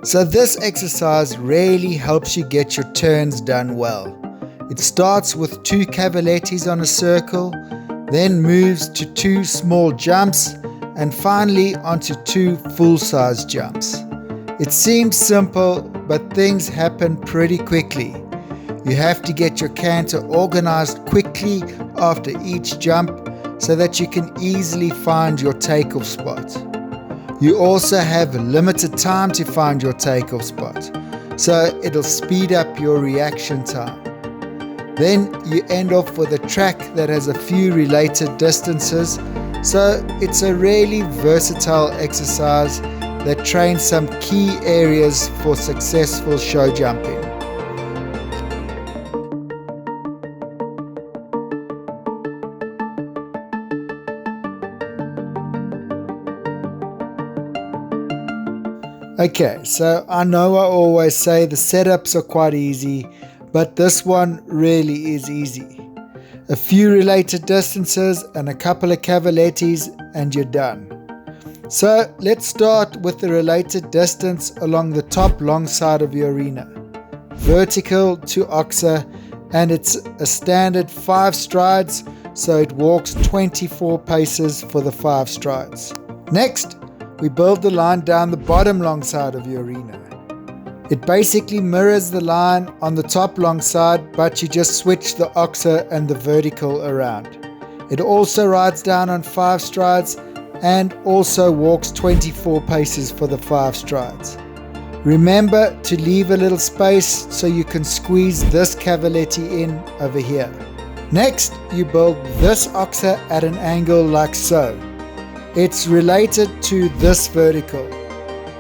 So this exercise really helps you get your turns done well. It starts with 2 cavalettis on a circle, then moves to 2 small jumps, and finally onto 2 full-size jumps. It seems simple, but things happen pretty quickly. You have to get your canter organized quickly after each jump so that you can easily find your takeoff spot. You also have limited time to find your takeoff spot, so it'll speed up your reaction time. Then you end off with a track that has a few related distances, so it's a really versatile exercise that trains some key areas for successful show jumping. Okay, so I know I always say the setups are quite easy, but this one really is easy. A few related distances and a couple of cavalettis and you're done. So let's start with the related distance along the top long side of your arena. Vertical to oxer, and it's a standard 5 strides, so it walks 24 paces for the 5 strides. Next, we build the line down the bottom long side of your arena. It basically mirrors the line on the top long side, but you just switch the oxer and the vertical around. It also rides down on 5 strides and also walks 24 paces for the 5 strides. Remember to leave a little space so you can squeeze this cavaletti in over here. Next, you build this oxer at an angle like so. It's related to this vertical,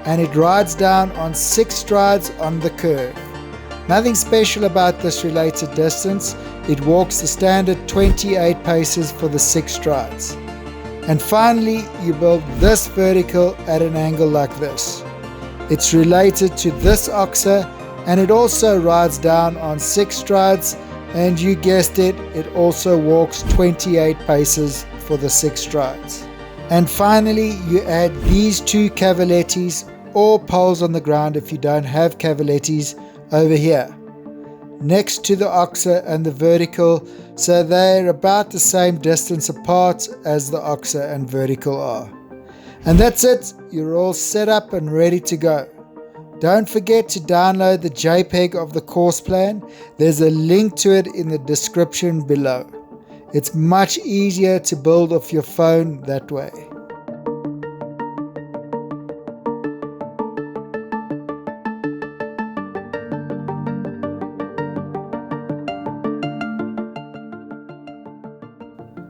and it rides down on 6 strides on the curve. Nothing special about this related distance. It walks the standard 28 paces for the 6 strides. And finally, you build this vertical at an angle like this. It's related to this oxer, and it also rides down on 6 strides, and you guessed it, it also walks 28 paces for the 6 strides. And finally, you add these 2 cavalettis or poles on the ground if you don't have cavalettis over here, next to the oxer and the vertical, so they're about the same distance apart as the oxer and vertical are. And that's it, you're all set up and ready to go. Don't forget to download the JPEG of the course plan. There's a link to it in the description below. It's much easier to build off your phone that way.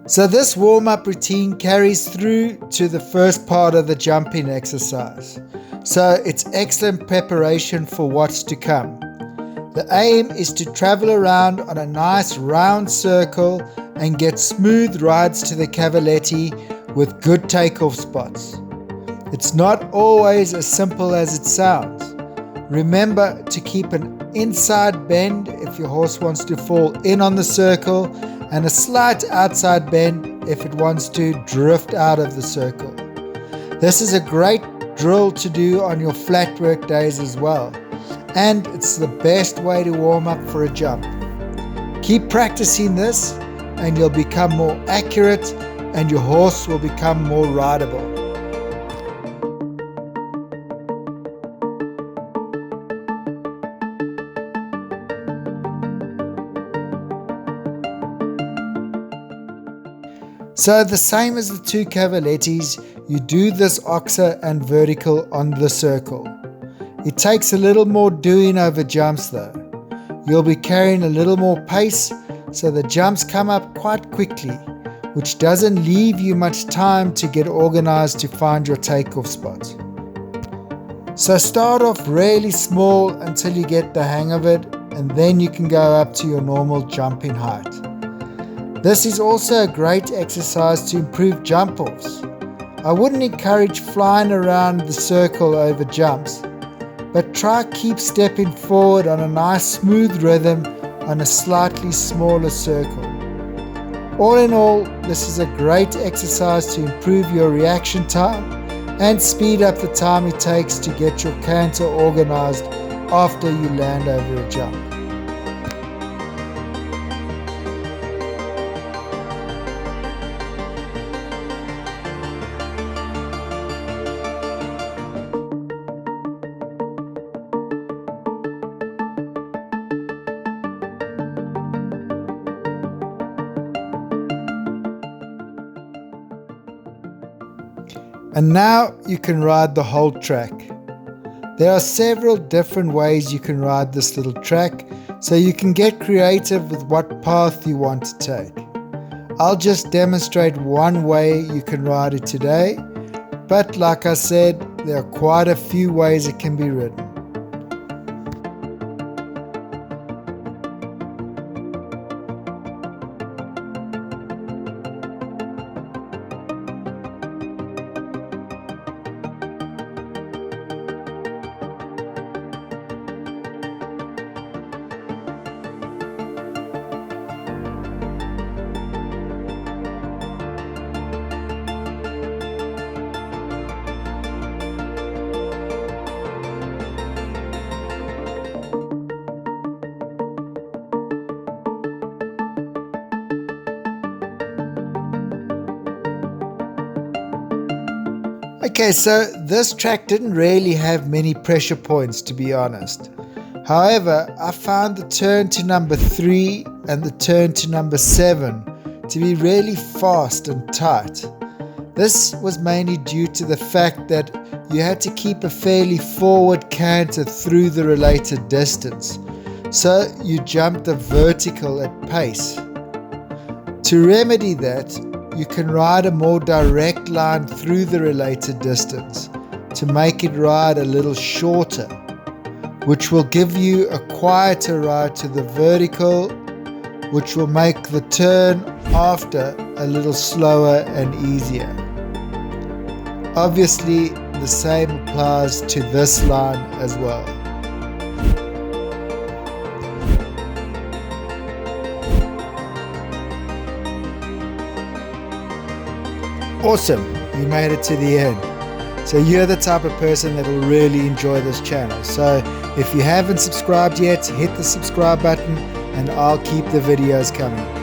So this warm-up routine carries through to the first part of the jumping exercise. So it's excellent preparation for what's to come. The aim is to travel around on a nice round circle and get smooth rides to the cavaletti with good takeoff spots. It's not always as simple as it sounds. Remember to keep an inside bend if your horse wants to fall in on the circle, and a slight outside bend if it wants to drift out of the circle. This is a great drill to do on your flat work days as well, and it's the best way to warm up for a jump. Keep practicing this and you'll become more accurate and your horse will become more rideable. So the same as the 2 cavalettis, you do this oxer and vertical on the circle. It takes a little more doing over jumps though. You'll be carrying a little more pace, so the jumps come up quite quickly, which doesn't leave you much time to get organized to find your takeoff spot. So start off really small until you get the hang of it, and then you can go up to your normal jumping height. This is also a great exercise to improve jump-offs. I wouldn't encourage flying around the circle over jumps, but try keep stepping forward on a nice smooth rhythm on a slightly smaller circle. All in all, this is a great exercise to improve your reaction time and speed up the time it takes to get your canter organized after you land over a jump. And now you can ride the whole track. There are several different ways you can ride this little track, so you can get creative with what path you want to take. I'll just demonstrate one way you can ride it today, but like I said, there are quite a few ways it can be ridden. Okay, so this track didn't really have many pressure points, to be honest. However, I found the turn to number 3 and the turn to number 7 to be really fast and tight. This was mainly due to the fact that you had to keep a fairly forward canter through the related distance, so you jumped a vertical at pace. To remedy that, you can ride a more direct line through the related distance to make it ride a little shorter, which will give you a quieter ride to the vertical, which will make the turn after a little slower and easier. Obviously, the same applies to this line as well. Awesome, you made it to the end. So you're the type of person that will really enjoy this channel. So if you haven't subscribed yet, hit the subscribe button and I'll keep the videos coming.